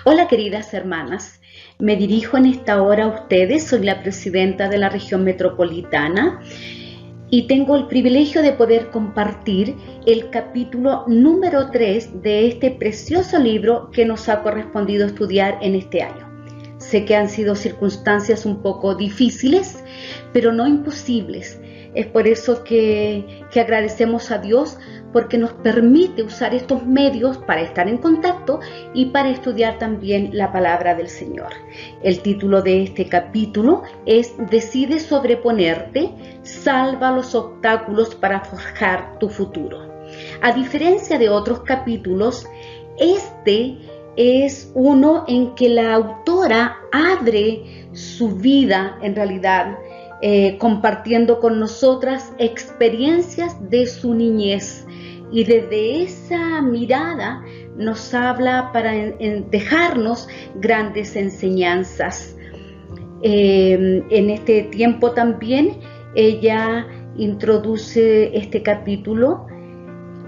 Hola queridas hermanas, me dirijo en esta hora a ustedes, soy la presidenta de la región metropolitana y tengo el privilegio de poder compartir el capítulo número 3 de este precioso libro que nos ha correspondido estudiar en este año. Sé que han sido circunstancias un poco difíciles, pero no imposibles. Es por eso que agradecemos a Dios porque nos permite usar estos medios para estar en contacto y para estudiar también la palabra del Señor. El título de este capítulo es Decide sobreponerte, salva los obstáculos para forjar tu futuro. A diferencia de otros capítulos, este es uno en que la autora abre su vida en realidad, compartiendo con nosotras experiencias de su niñez. Y desde esa mirada nos habla para dejarnos grandes enseñanzas. En este tiempo también ella introduce este capítulo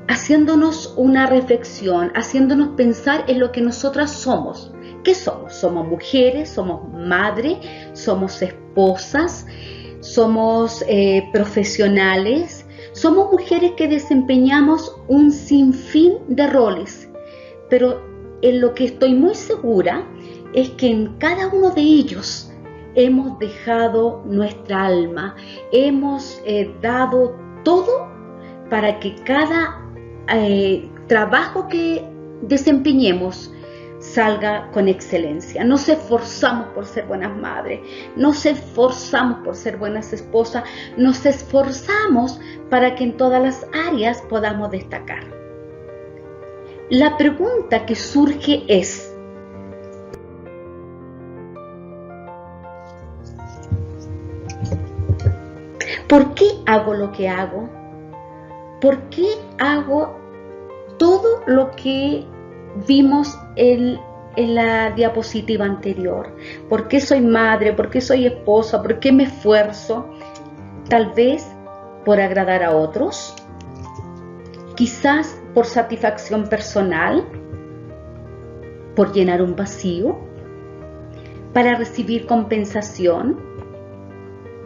haciéndonos una reflexión, haciéndonos pensar en lo que nosotras somos. ¿Qué somos? Somos mujeres, somos madres, somos esposas, somos profesionales. Somos mujeres que desempeñamos un sinfín de roles, pero en lo que estoy muy segura es que en cada uno de ellos hemos dejado nuestra alma, hemos dado todo para que cada trabajo que desempeñemos salga con excelencia. Nos esforzamos por ser buenas madres, nos esforzamos por ser buenas esposas, nos esforzamos para que en todas las áreas podamos destacar. La pregunta que surge es: ¿por qué hago lo que hago? ¿Por qué hago todo lo que vimos en la diapositiva anterior? ¿Por qué soy madre? ¿Por qué soy esposa? ¿Por qué me esfuerzo? Tal vez por agradar a otros, quizás por satisfacción personal, por llenar un vacío, para recibir compensación,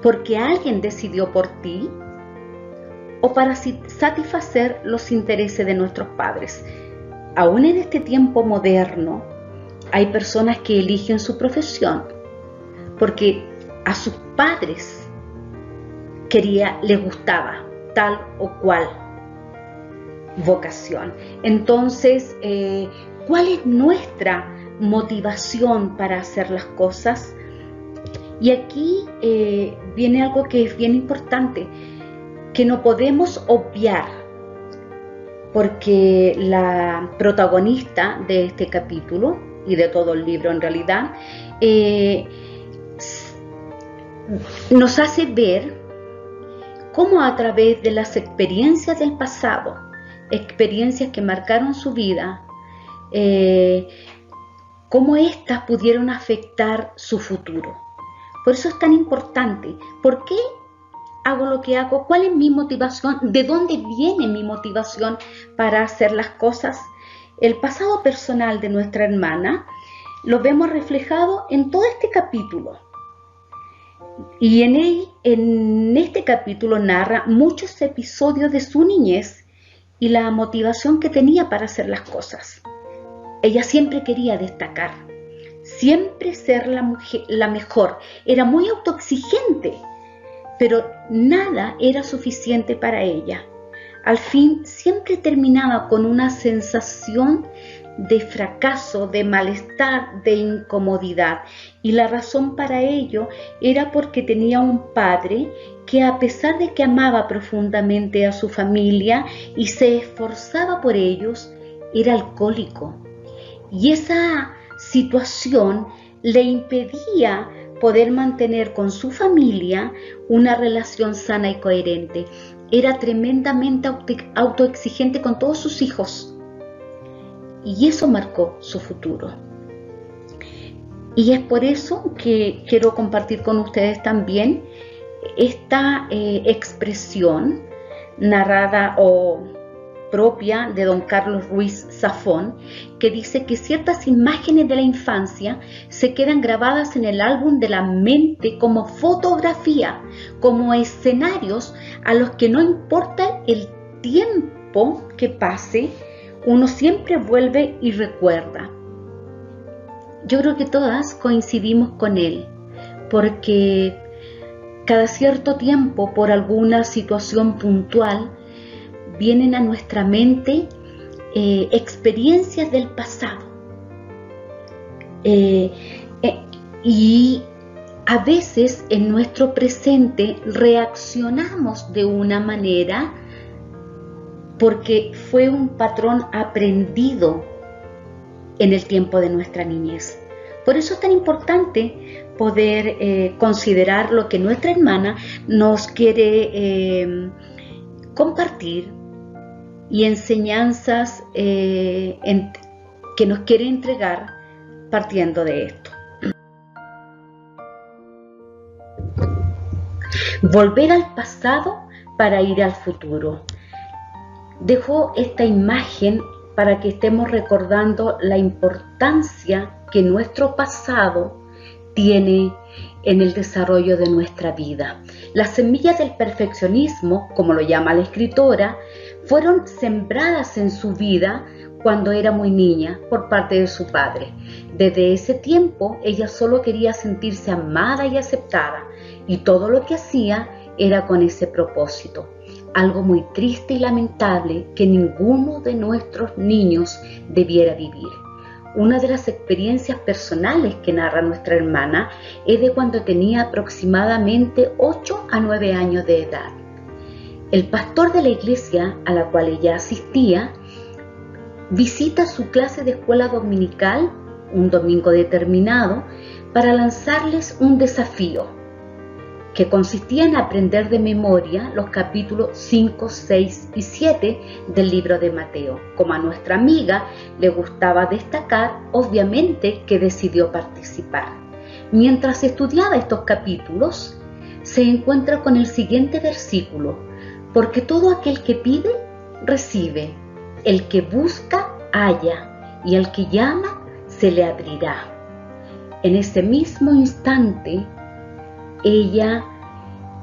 porque alguien decidió por ti, o para satisfacer los intereses de nuestros padres. Aún en este tiempo moderno, hay personas que eligen su profesión porque a sus padres les gustaba tal o cual vocación. Entonces, ¿cuál es nuestra motivación para hacer las cosas? Y aquí viene algo que es bien importante, que no podemos obviar, porque la protagonista de este capítulo y de todo el libro en realidad nos hace ver cómo a través de las experiencias del pasado, experiencias que marcaron su vida, cómo éstas pudieron afectar su futuro. Por eso es tan importante. ¿Por qué hago lo que hago? ¿Cuál es mi motivación? ¿De dónde viene mi motivación para hacer las cosas? El pasado personal de nuestra hermana lo vemos reflejado en todo este capítulo. Y en este capítulo narra muchos episodios de su niñez y la motivación que tenía para hacer las cosas. Ella siempre quería destacar, siempre ser la mejor. Era muy autoexigente, pero nada era suficiente para ella. Al fin siempre terminaba con una sensación de fracaso, de malestar, de incomodidad. Y la razón para ello era porque tenía un padre que, a pesar de que amaba profundamente a su familia y se esforzaba por ellos, era alcohólico. Y esa situación le impedía poder mantener con su familia una relación sana y coherente. Era tremendamente autoexigente con todos sus hijos y eso marcó su futuro. Y es por eso que quiero compartir con ustedes también esta expresión narrada o propia de don Carlos Ruiz Zafón, que dice que ciertas imágenes de la infancia se quedan grabadas en el álbum de la mente como fotografía, como escenarios a los que no importa el tiempo que pase, uno siempre vuelve y recuerda. Yo creo que todas coincidimos con él, porque cada cierto tiempo, por alguna situación puntual, vienen a nuestra mente experiencias del pasado. Y a veces en nuestro presente reaccionamos de una manera porque fue un patrón aprendido en el tiempo de nuestra niñez. Por eso es tan importante poder considerar lo que nuestra hermana nos quiere compartir y enseñanzas que nos quiere entregar partiendo de esto. Volver al pasado para ir al futuro. Dejo esta imagen para que estemos recordando la importancia que nuestro pasado tiene en el desarrollo de nuestra vida. Las semillas del perfeccionismo, como lo llama la escritora, fueron sembradas en su vida cuando era muy niña por parte de su padre. Desde ese tiempo ella solo quería sentirse amada y aceptada, y todo lo que hacía era con ese propósito. Algo muy triste y lamentable que ninguno de nuestros niños debiera vivir. Una de las experiencias personales que narra nuestra hermana es de cuando tenía aproximadamente 8 a 9 años de edad. El pastor de la iglesia a la cual ella asistía visita su clase de escuela dominical un domingo determinado para lanzarles un desafío que consistía en aprender de memoria los capítulos 5, 6 y 7 del libro de Mateo. Como a nuestra amiga le gustaba destacar, obviamente que decidió participar. Mientras estudiaba estos capítulos, se encuentra con el siguiente versículo: porque todo aquel que pide, recibe, el que busca, halla, y al que llama, se le abrirá. En ese mismo instante, ella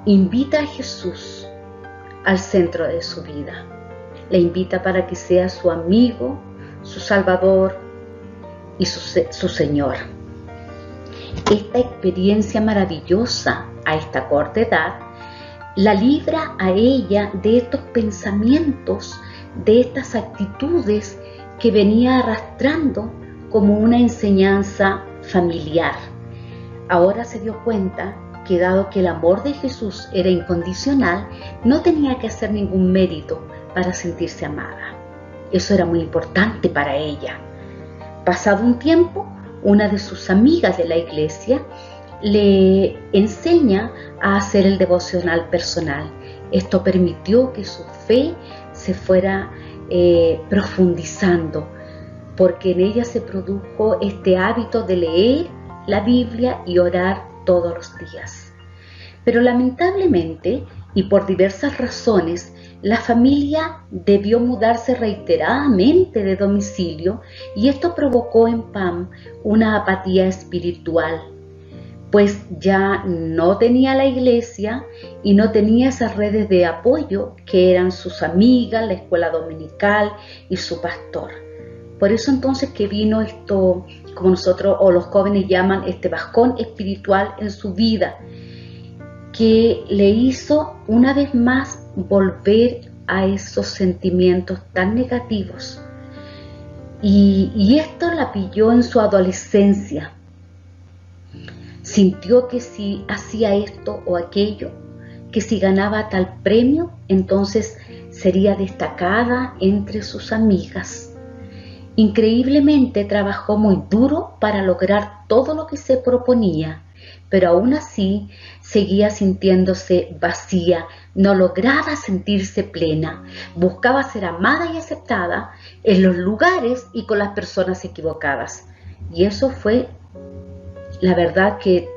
invita a Jesús al centro de su vida. Le invita para que sea su amigo, su Salvador y su Señor. Esta experiencia maravillosa a esta corta edad la libra a ella de estos pensamientos, de estas actitudes que venía arrastrando como una enseñanza familiar. Ahora se dio cuenta que dado que el amor de Jesús era incondicional, no tenía que hacer ningún mérito para sentirse amada. Eso era muy importante para ella. Pasado un tiempo, una de sus amigas de la iglesia le enseña a hacer el devocional personal. Esto permitió que su fe se fuera profundizando, porque en ella se produjo este hábito de leer la Biblia y orar todos los días. Pero lamentablemente, y por diversas razones, la familia debió mudarse reiteradamente de domicilio y esto provocó en Pam una apatía espiritual, pues ya no tenía la iglesia y no tenía esas redes de apoyo que eran sus amigas, la escuela dominical y su pastor. Por eso entonces que vino esto, como nosotros o los jóvenes llaman, este bajón espiritual en su vida, que le hizo una vez más volver a esos sentimientos tan negativos. Y esto la pilló en su adolescencia. Sintió que si hacía esto o aquello, que si ganaba tal premio, entonces sería destacada entre sus amigas. Increíblemente trabajó muy duro para lograr todo lo que se proponía pero aún así seguía sintiéndose vacía, no lograba sentirse plena, buscaba ser amada y aceptada en los lugares y con las personas equivocadas. Y eso fue, la verdad, que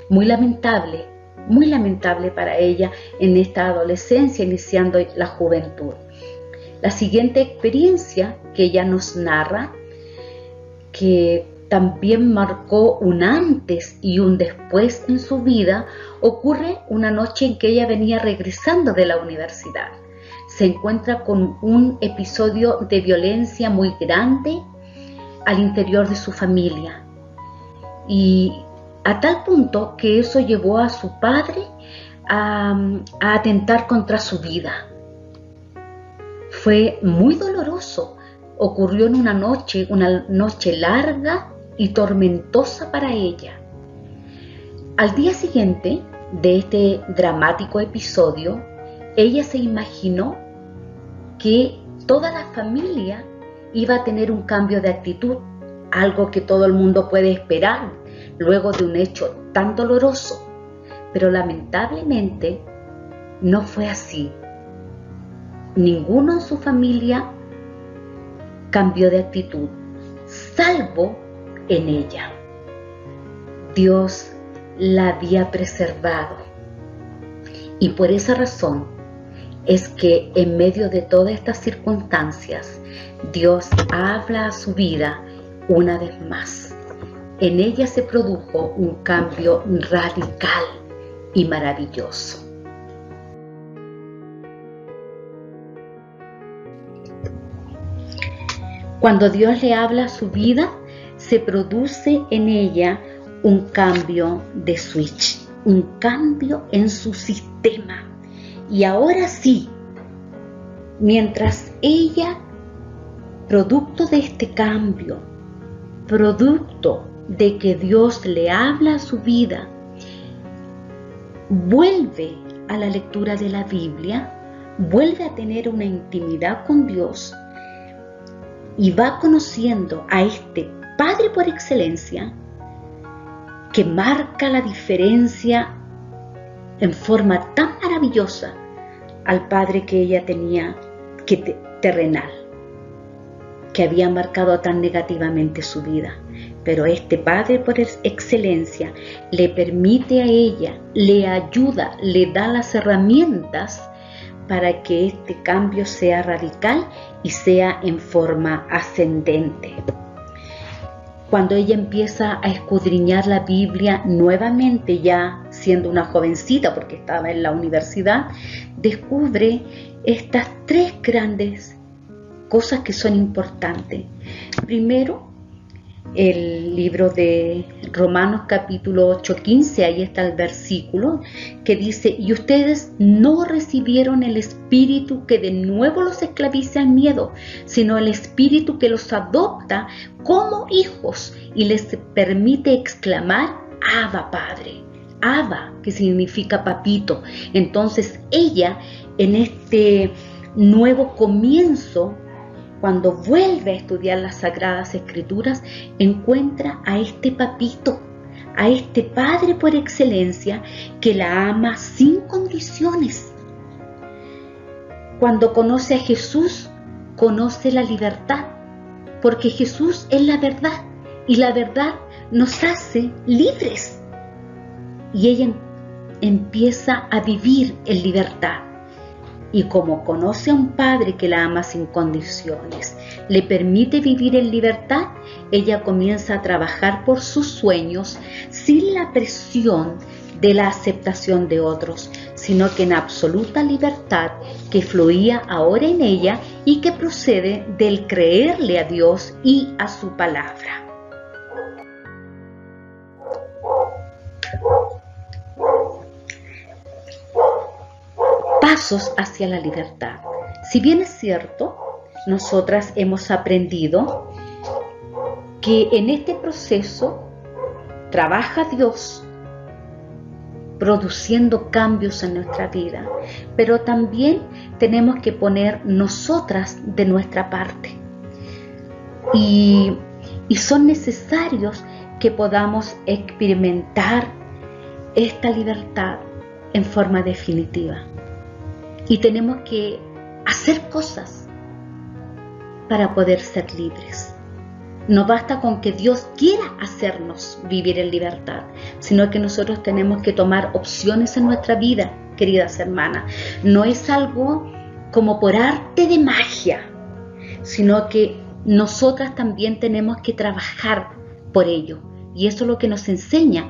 muy lamentable para ella en esta adolescencia, iniciando la juventud. La siguiente experiencia que ella nos narra, que también marcó un antes y un después en su vida, ocurre una noche en que ella venía regresando de la universidad. Se encuentra con un episodio de violencia muy grande al interior de su familia, y a tal punto que eso llevó a su padre a atentar contra su vida. Fue muy doloroso. Ocurrió en una noche larga y tormentosa para ella. Al día siguiente de este dramático episodio, ella se imaginó que toda la familia iba a tener un cambio de actitud, algo que todo el mundo puede esperar luego de un hecho tan doloroso. Pero lamentablemente no fue así. Ninguno en su familia cambió de actitud, salvo en ella. Dios la había preservado, y por esa razón es que en medio de todas estas circunstancias Dios habla a su vida una vez más. En ella se produjo un cambio radical y maravilloso. Cuando Dios le habla a su vida, se produce en ella un cambio de switch, un cambio en su sistema. Y ahora sí, mientras ella, producto de este cambio, producto de que Dios le habla a su vida, vuelve a la lectura de la Biblia, vuelve a tener una intimidad con Dios y va conociendo a este Padre por excelencia, que marca la diferencia en forma tan maravillosa al Padre que ella tenía, terrenal, que había marcado tan negativamente su vida. Pero este Padre por excelencia le permite a ella, le ayuda, le da las herramientas para que este cambio sea radical y sea en forma ascendente. Cuando ella empieza a escudriñar la Biblia nuevamente, ya siendo una jovencita porque estaba en la universidad, descubre estas tres grandes cosas que son importantes. Primero, el libro de Romanos capítulo 8:15, ahí está el versículo que dice: y ustedes no recibieron el espíritu que de nuevo los esclaviza al miedo, sino el espíritu que los adopta como hijos y les permite exclamar: Abba, Padre. Abba, que significa papito. Entonces ella, en este nuevo comienzo, cuando vuelve a estudiar las Sagradas Escrituras, encuentra a este papito, a este Padre por excelencia, que la ama sin condiciones. Cuando conoce a Jesús, conoce la libertad, porque Jesús es la verdad, y la verdad nos hace libres. Y ella empieza a vivir en libertad. Y como conoce a un Padre que la ama sin condiciones, le permite vivir en libertad, ella comienza a trabajar por sus sueños sin la presión de la aceptación de otros, sino que en absoluta libertad que fluía ahora en ella y que procede del creerle a Dios y a su palabra. Pasos hacia la libertad. Si bien es cierto, nosotras hemos aprendido que en este proceso trabaja Dios produciendo cambios en nuestra vida, pero también tenemos que poner nosotras de nuestra parte. Y son necesarios que podamos experimentar esta libertad en forma definitiva. Y tenemos que hacer cosas para poder ser libres. No basta con que Dios quiera hacernos vivir en libertad, sino que nosotros tenemos que tomar opciones en nuestra vida, queridas hermanas. No es algo como por arte de magia, sino que nosotras también tenemos que trabajar por ello. Y eso es lo que nos enseña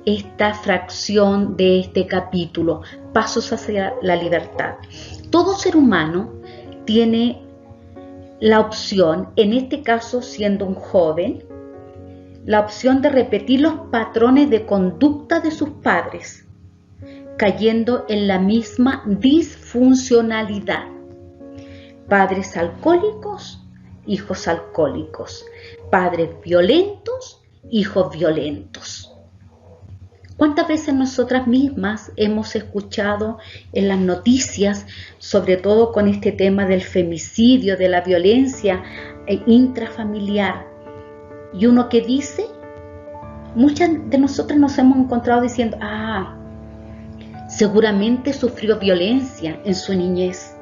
esta fracción de este capítulo, Pasos hacia la libertad. Todo ser humano tiene la opción, en este caso siendo un joven, la opción de repetir los patrones de conducta de sus padres, cayendo en la misma disfuncionalidad. Padres alcohólicos, hijos alcohólicos. Padres violentos, hijos violentos. ¿Cuántas veces nosotras mismas hemos escuchado en las noticias, sobre todo con este tema del femicidio, de la violencia intrafamiliar? Y uno que dice, muchas de nosotras nos hemos encontrado diciendo, seguramente sufrió violencia en su niñez,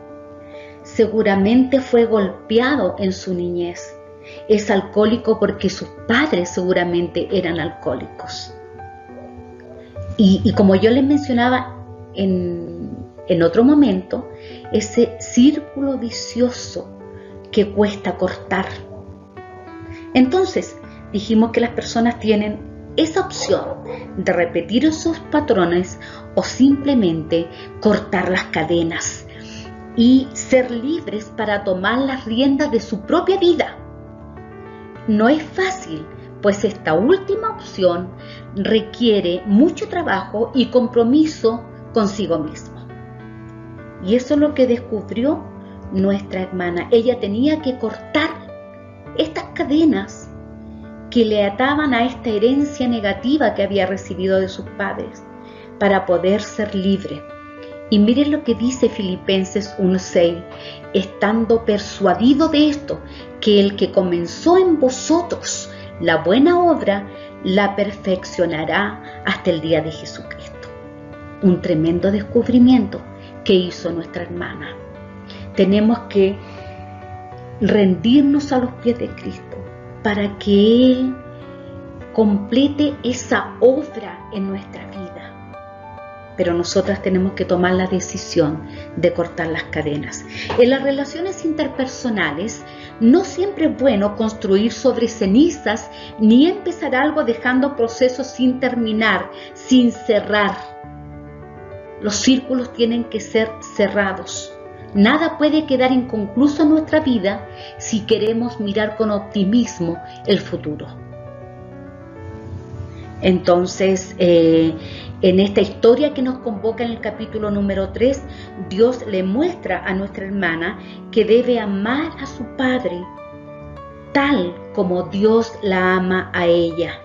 seguramente fue golpeado en su niñez, es alcohólico porque sus padres seguramente eran alcohólicos. Y como yo les mencionaba en otro momento, ese círculo vicioso que cuesta cortar. Entonces, dijimos que las personas tienen esa opción de repetir esos patrones o simplemente cortar las cadenas y ser libres para tomar las riendas de su propia vida. No es fácil, pues esta última opción requiere mucho trabajo y compromiso consigo mismo. Y eso es lo que descubrió nuestra hermana. Ella tenía que cortar estas cadenas que le ataban a esta herencia negativa que había recibido de sus padres para poder ser libre. Y miren lo que dice Filipenses 1:6, estando persuadido de esto, que el que comenzó en vosotros la buena obra, la perfeccionará hasta el día de Jesucristo. Un tremendo descubrimiento que hizo nuestra hermana. Tenemos que rendirnos a los pies de Cristo para que Él complete esa obra en nuestra vida. Pero nosotras tenemos que tomar la decisión de cortar las cadenas. En las relaciones interpersonales, no siempre es bueno construir sobre cenizas ni empezar algo dejando procesos sin terminar, sin cerrar. Los círculos tienen que ser cerrados. Nada puede quedar inconcluso en nuestra vida si queremos mirar con optimismo el futuro. Entonces, en esta historia que nos convoca en el capítulo número 3, Dios le muestra a nuestra hermana que debe amar a su padre tal como Dios la ama a ella.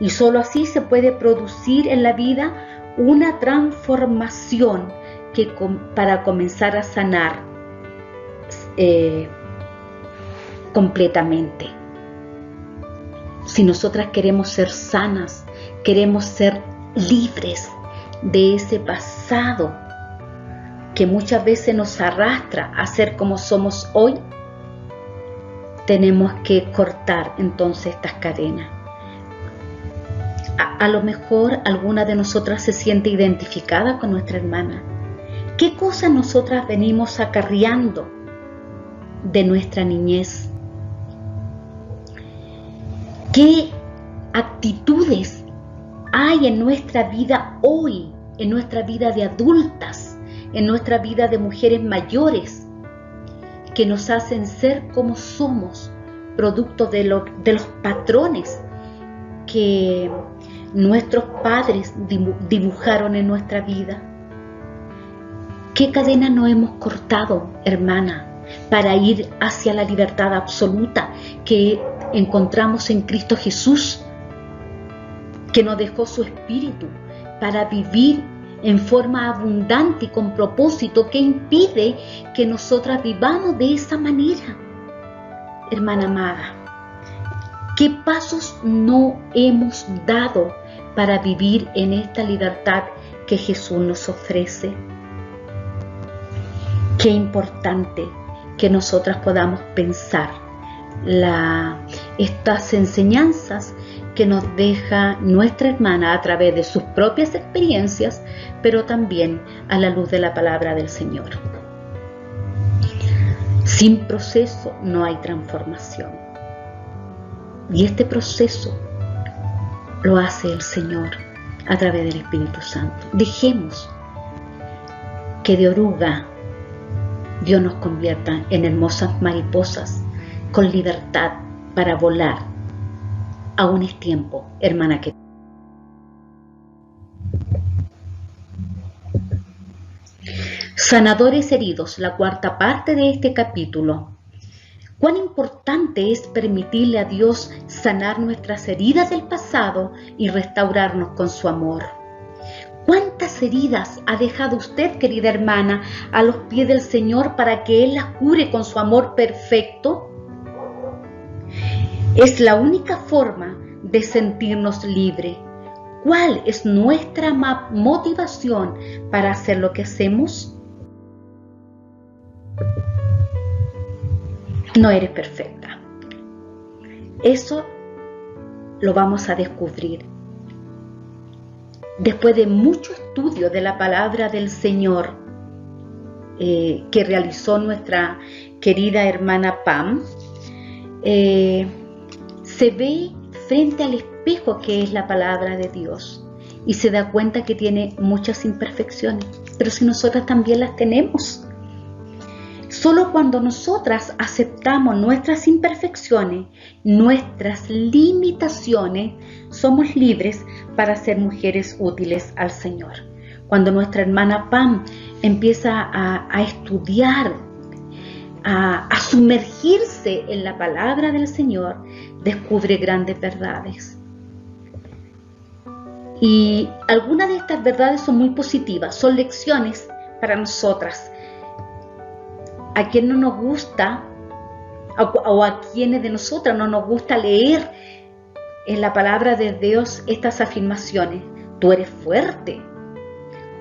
Y solo así se puede producir en la vida una transformación para comenzar a sanar completamente. Si nosotras queremos ser sanas, queremos ser libres de ese pasado que muchas veces nos arrastra a ser como somos hoy, tenemos que cortar entonces estas cadenas. A lo mejor alguna de nosotras se siente identificada con nuestra hermana. ¿Qué cosas nosotras venimos acarreando de nuestra niñez? ¿Qué actitudes hay en nuestra vida hoy, en nuestra vida de adultas, en nuestra vida de mujeres mayores, que nos hacen ser como somos, producto de los patrones que nuestros padres dibujaron en nuestra vida? ¿Qué cadena no hemos cortado, hermana, para ir hacia la libertad absoluta que encontramos en Cristo Jesús, que nos dejó su espíritu para vivir en forma abundante y con propósito, que impide que nosotras vivamos de esa manera? Hermana amada, ¿qué pasos no hemos dado para vivir en esta libertad que Jesús nos ofrece. Qué importante que nosotras podamos pensar estas enseñanzas que nos deja nuestra hermana a través de sus propias experiencias, pero también a la luz de la palabra del Señor. Sin proceso no hay transformación. Y este proceso lo hace el Señor a través del Espíritu Santo. Dejemos que de oruga Dios nos convierta en hermosas mariposas con libertad para volar. Aún es tiempo, hermana querida. Sanadores heridos, la cuarta parte de este capítulo. Cuán importante es permitirle a Dios sanar nuestras heridas del pasado y restaurarnos con su amor. ¿Cuántas heridas ha dejado usted, querida hermana, a los pies del Señor para que Él las cure con su amor perfecto? Es la única forma de sentirnos libres. ¿Cuál es nuestra motivación para hacer lo que hacemos? No eres perfecta. Eso lo vamos a descubrir después de mucho estudio de la palabra del Señor que realizó nuestra querida hermana Pam. Se ve frente al espejo que es la palabra de Dios y se da cuenta que tiene muchas imperfecciones, pero si nosotras también las tenemos. Solo cuando nosotras aceptamos nuestras imperfecciones, nuestras limitaciones, somos libres para ser mujeres útiles al Señor. Cuando nuestra hermana Pam empieza a estudiar, a sumergirse en la palabra del Señor, descubre grandes verdades. Y algunas de estas verdades son muy positivas, son lecciones para nosotras. A quien no nos gusta, o a quienes de nosotras no nos gusta leer en la palabra de Dios estas afirmaciones. Tú eres fuerte.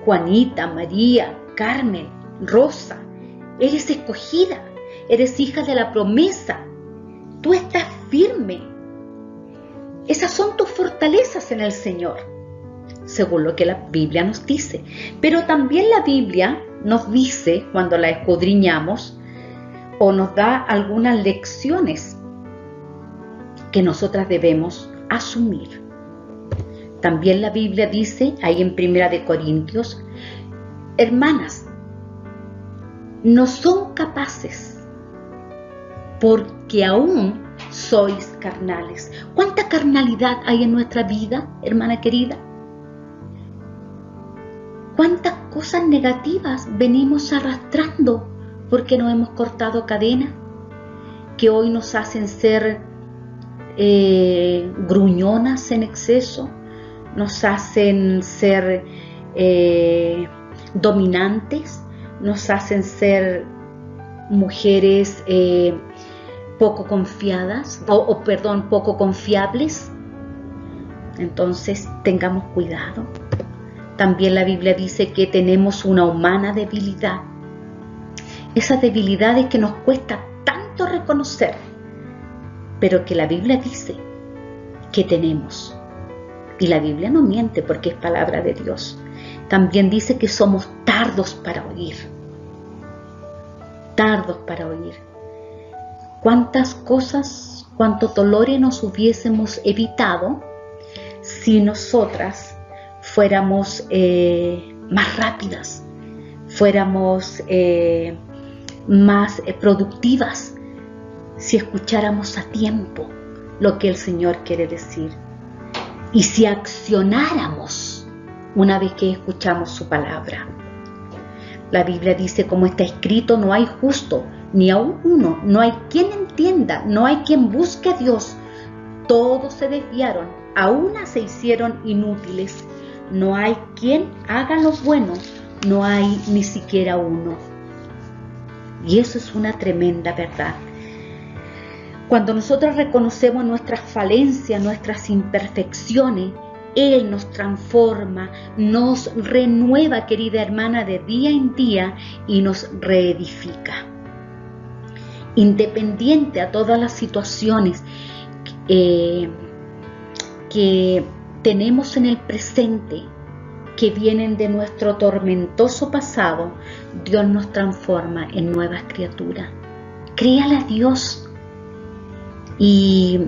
Juanita, María, Carmen, Rosa, eres escogida, eres hija de la promesa. Tú estás firme. Esas son tus fortalezas en el Señor, según lo que la Biblia nos dice. Pero también la Biblia nos dice, cuando la escudriñamos, o nos da algunas lecciones que nosotras debemos asumir. También la Biblia dice, ahí en 1 Corintios, hermanas, no son capaces porque aún sois carnales. ¿Cuánta carnalidad hay en nuestra vida, hermana querida? ¿Cuántas cosas negativas venimos arrastrando porque no hemos cortado cadena? Que hoy nos hacen ser gruñonas en exceso, nos hacen ser dominantes, nos hacen ser mujeres poco confiadas, poco confiables. Entonces tengamos cuidado. También la Biblia dice que tenemos una humana debilidad. Esas debilidades que nos cuesta tanto reconocer, pero que la Biblia dice que tenemos. Y la Biblia no miente porque es palabra de Dios. También dice que somos tardos para oír. Tardos para oír. ¿Cuántas cosas, cuántos dolores nos hubiésemos evitado si nosotras fuéramos más rápidas, fuéramos más productivas, si escucháramos a tiempo lo que el Señor quiere decir y si accionáramos una vez que escuchamos su palabra? La Biblia dice, como está escrito, no hay justo, ni aun uno, no hay quien entienda, no hay quien busque a Dios. Todos se desviaron, a una se hicieron inútiles. No hay quien haga lo bueno, no hay ni siquiera uno. Y eso es una tremenda verdad. Cuando nosotros reconocemos nuestras falencias, nuestras imperfecciones, Él nos transforma, nos renueva, querida hermana, de día en día y nos reedifica. Independiente a todas las situaciones que tenemos en el presente, que vienen de nuestro tormentoso pasado, Dios nos transforma en nuevas criaturas. Créale a Dios y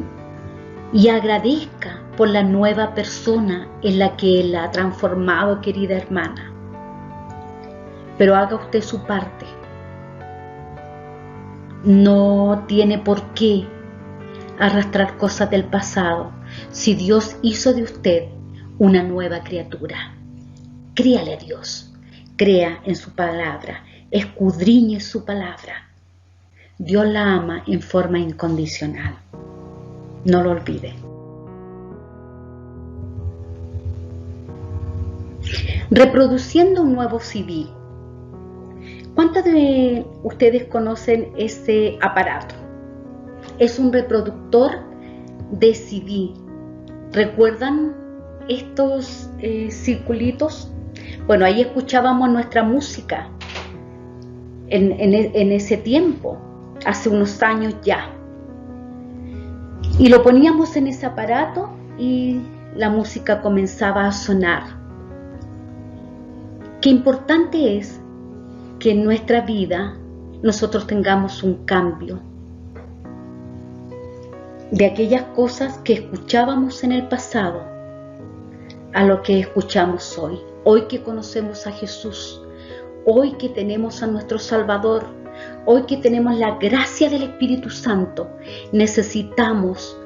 agradezca por la nueva persona en la que Él la ha transformado, querida hermana. Pero haga usted su parte. No tiene por qué arrastrar cosas del pasado si Dios hizo de usted una nueva criatura. Créale a Dios, crea en su palabra, escudriñe su palabra. Dios la ama en forma incondicional. No lo olvide. Reproduciendo un nuevo CD. ¿Cuántos de ustedes conocen ese aparato? Es un reproductor de CD. ¿Recuerdan estos circulitos? Bueno, ahí escuchábamos nuestra música en ese tiempo, hace unos años ya. Y lo poníamos en ese aparato y la música comenzaba a sonar. Qué importante es que en nuestra vida nosotros tengamos un cambio de aquellas cosas que escuchábamos en el pasado a lo que escuchamos hoy. Hoy que conocemos a Jesús, hoy que tenemos a nuestro Salvador, hoy que tenemos la gracia del Espíritu Santo, necesitamos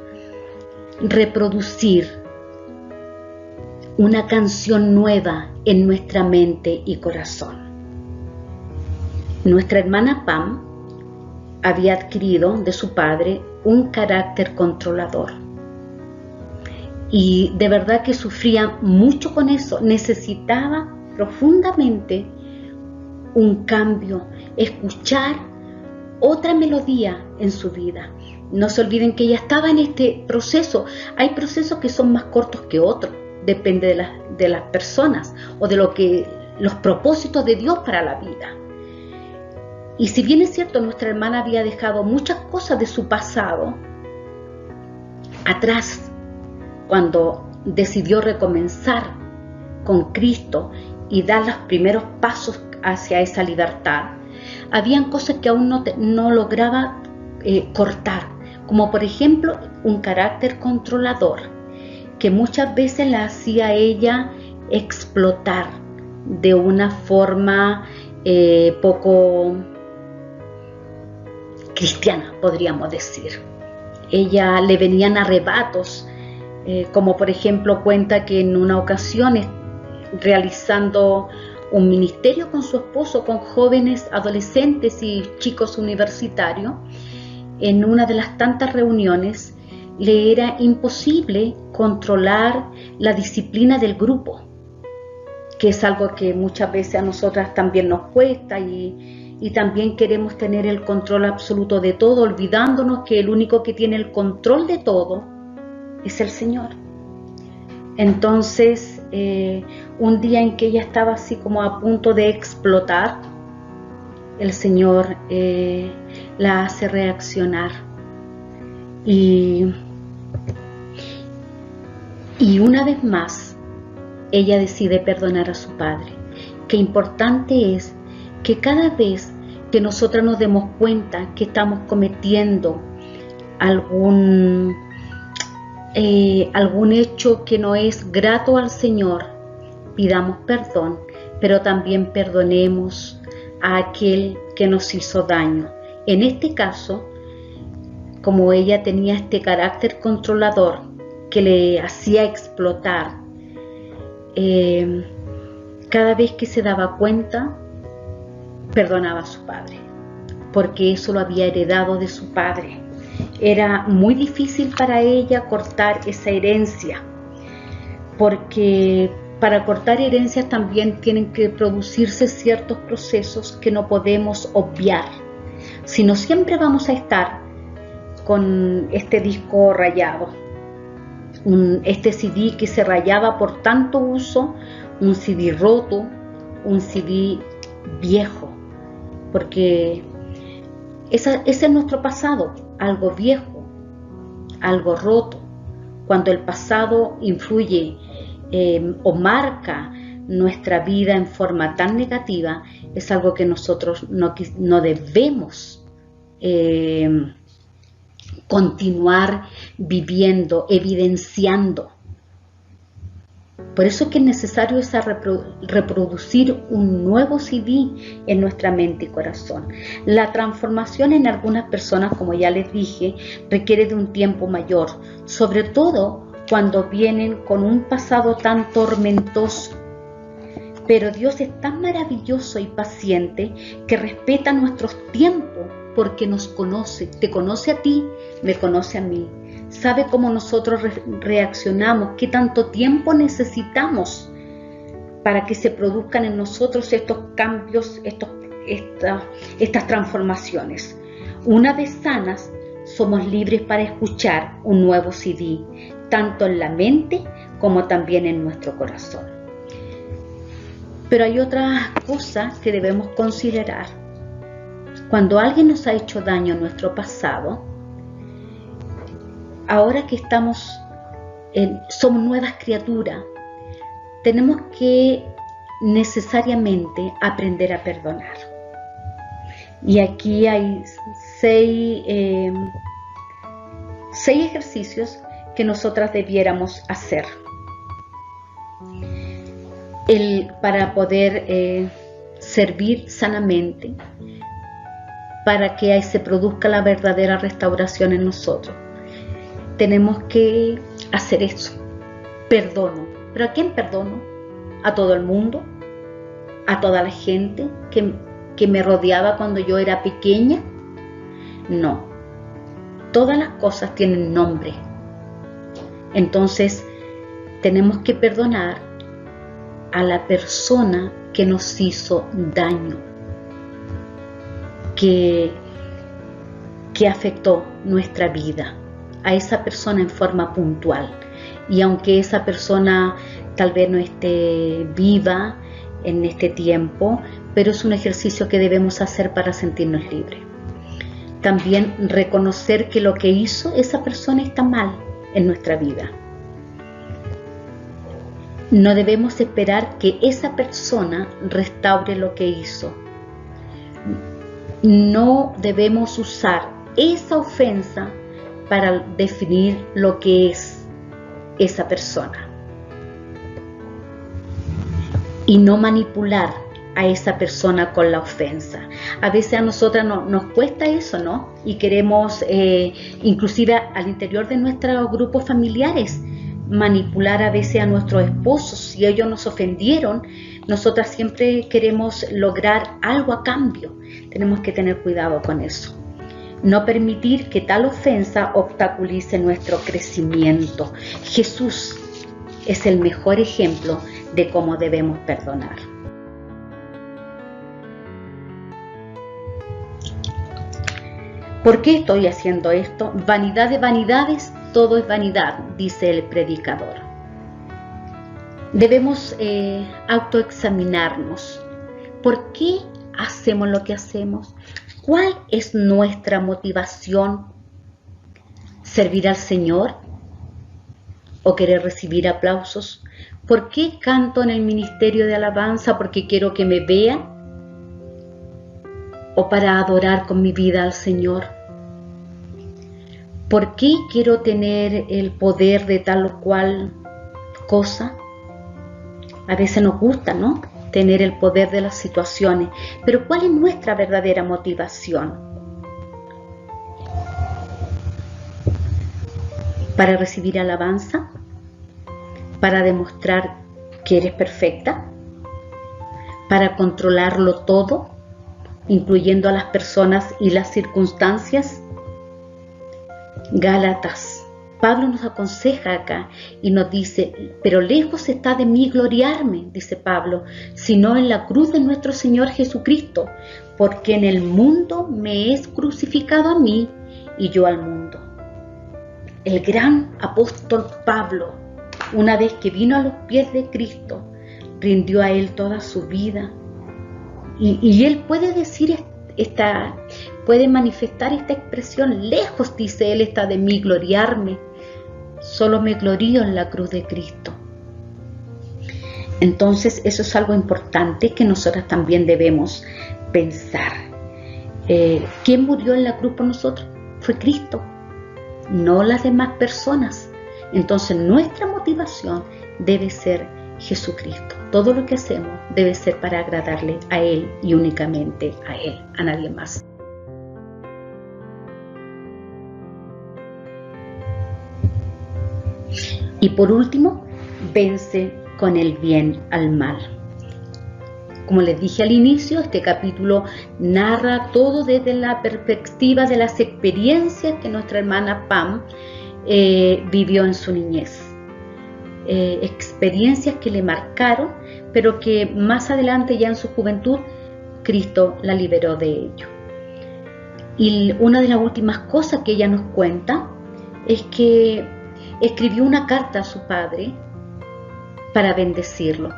reproducir una canción nueva en nuestra mente y corazón. Nuestra hermana Pam había adquirido de su padre un carácter controlador. Y de verdad que sufría mucho con eso. Necesitaba profundamente un cambio, escuchar otra melodía en su vida. No se olviden que ella estaba en este proceso. Hay procesos que son más cortos que otros. Depende de las personas o de los propósitos de Dios para la vida. Y si bien es cierto, nuestra hermana había dejado muchas cosas de su pasado atrás, cuando decidió recomenzar con Cristo y dar los primeros pasos hacia esa libertad, habían cosas que aún no lograba cortar, como por ejemplo un carácter controlador, que muchas veces la hacía a ella explotar de una forma poco cristiana, podríamos decir. Ella le venían arrebatos, como por ejemplo cuenta que en una ocasión, realizando un ministerio con su esposo, con jóvenes, adolescentes y chicos universitarios, en una de las tantas reuniones le era imposible controlar la disciplina del grupo, que es algo que muchas veces a nosotras también nos cuesta y también queremos tener el control absoluto de todo, olvidándonos que el único que tiene el control de todo es el Señor. Entonces, un día en que ella estaba así como a punto de explotar, el Señor la hace reaccionar. Y una vez más, ella decide perdonar a su padre. Qué importante es que cada vez que nosotros nos demos cuenta que estamos cometiendo algún hecho que no es grato al Señor, pidamos perdón, pero también perdonemos a aquel que nos hizo daño. En este caso, como ella tenía este carácter controlador que le hacía explotar, cada vez que se daba cuenta, perdonaba a su padre, porque eso lo había heredado de su padre. Era muy difícil para ella cortar esa herencia, porque para cortar herencias también tienen que producirse ciertos procesos que no podemos obviar, si no siempre vamos a estar con este disco rayado. este CD que se rayaba por tanto uso, un CD roto, un CD viejo, porque ese es nuestro pasado, algo viejo, algo roto. Cuando el pasado influye o marca nuestra vida en forma tan negativa, es algo que nosotros no debemos continuar viviendo, evidenciando. Por eso es que es necesario reproducir un nuevo CD en nuestra mente y corazón. La transformación en algunas personas, como ya les dije, requiere de un tiempo mayor, sobre todo cuando vienen con un pasado tan tormentoso. Pero Dios es tan maravilloso y paciente que respeta nuestros tiempos porque nos conoce. Te conoce a ti, me conoce a mí. Sabe cómo nosotros reaccionamos, qué tanto tiempo necesitamos para que se produzcan en nosotros estos cambios, estas transformaciones. Una vez sanas, somos libres para escuchar un nuevo CD, tanto en la mente como también en nuestro corazón. Pero hay otra cosa que debemos considerar. Cuando alguien nos ha hecho daño en nuestro pasado, ahora que somos nuevas criaturas, tenemos que necesariamente aprender a perdonar. Y aquí hay seis ejercicios que nosotras debiéramos hacer para poder servir sanamente, para que se produzca la verdadera restauración en nosotros. Tenemos que hacer eso. Perdono. ¿Pero a quién perdono? ¿A todo el mundo? ¿A toda la gente que me rodeaba cuando yo era pequeña? No. Todas las cosas tienen nombre. Entonces, tenemos que perdonar a la persona que nos hizo daño, que afectó nuestra vida, a esa persona en forma puntual. Y aunque esa persona tal vez no esté viva en este tiempo, pero es un ejercicio que debemos hacer para sentirnos libres. También reconocer que lo que hizo esa persona está mal en nuestra vida. No debemos esperar que esa persona restaure lo que hizo. No debemos usar esa ofensa para definir lo que es esa persona. Y no manipular a esa persona con la ofensa. A veces a nosotras nos cuesta eso, ¿no? Y queremos, inclusive al interior de nuestros grupos familiares, manipular a veces a nuestros esposos. Si ellos nos ofendieron, nosotras siempre queremos lograr algo a cambio. Tenemos que tener cuidado con eso. No permitir que tal ofensa obstaculice nuestro crecimiento. Jesús es el mejor ejemplo de cómo debemos perdonar. ¿Por qué estoy haciendo esto? Vanidad de vanidades, todo es vanidad, dice el predicador. Debemos autoexaminarnos. ¿Por qué hacemos lo que hacemos? ¿Cuál es nuestra motivación? ¿Servir al Señor? ¿O querer recibir aplausos? ¿Por qué canto en el ministerio de alabanza? ¿Porque quiero que me vean? ¿O para adorar con mi vida al Señor? ¿Por qué quiero tener el poder de tal o cual cosa? A veces nos gusta, ¿no?, tener el poder de las situaciones. Pero ¿cuál es nuestra verdadera motivación? ¿Para recibir alabanza? ¿Para demostrar que eres perfecta? ¿Para controlarlo todo, incluyendo a las personas y las circunstancias? Gálatas. Pablo nos aconseja acá y nos dice: pero lejos está de mí gloriarme, dice Pablo, sino en la cruz de nuestro Señor Jesucristo, porque en el mundo me es crucificado a mí y yo al mundo. El gran apóstol Pablo, una vez que vino a los pies de Cristo, rindió a Él toda su vida. Y Él puede decir puede manifestar esta expresión: lejos, dice Él, está de mí gloriarme, solo me glorío en la cruz de Cristo. Entonces eso es algo importante que nosotras también debemos pensar. ¿Quién murió en la cruz por nosotros? Fue Cristo, no las demás personas. Entonces nuestra motivación debe ser Jesucristo. Todo lo que hacemos debe ser para agradarle a Él y únicamente a Él, a nadie más. Y por último, vence con el bien al mal. Como les dije al inicio, este capítulo narra todo desde la perspectiva de las experiencias que nuestra hermana Pam vivió en su niñez. Experiencias que le marcaron, pero que más adelante, ya en su juventud, Cristo la liberó de ello. Y una de las últimas cosas que ella nos cuenta es que escribió una carta a su padre para bendecirlo.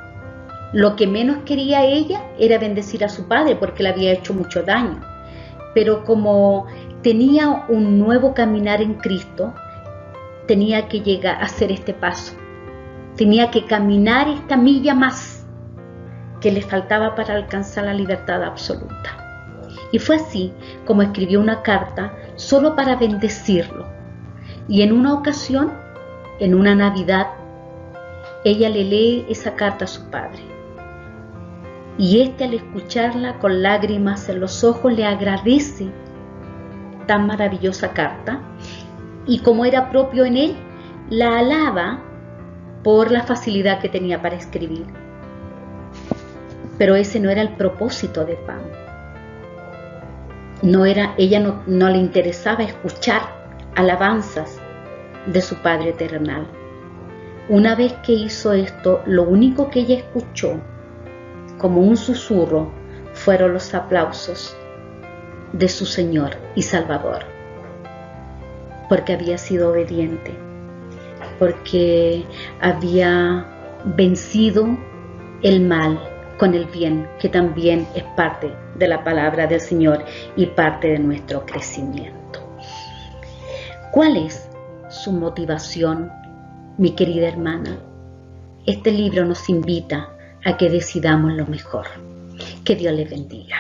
Lo que menos quería ella era bendecir a su padre porque le había hecho mucho daño. Pero como tenía un nuevo caminar en Cristo, tenía que llegar a hacer este paso. Tenía que caminar esta milla más que le faltaba para alcanzar la libertad absoluta. Y fue así como escribió una carta solo para bendecirlo. Y en una ocasión, en una Navidad, ella le lee esa carta a su padre. Y al escucharla con lágrimas en los ojos le agradece tan maravillosa carta, y como era propio en él, la alaba por la facilidad que tenía para escribir. Pero ese no era el propósito de Pam. Ella no le interesaba escuchar alabanzas de su Padre Eternal. Una vez que hizo esto, lo único que ella escuchó, como un susurro, fueron los aplausos de su Señor y Salvador, porque había sido obediente, porque había vencido el mal con el bien, que también es parte de la palabra del Señor y parte de nuestro crecimiento. ¿Cuál es su motivación, mi querida hermana? Este libro nos invita a que decidamos lo mejor. Que Dios les bendiga.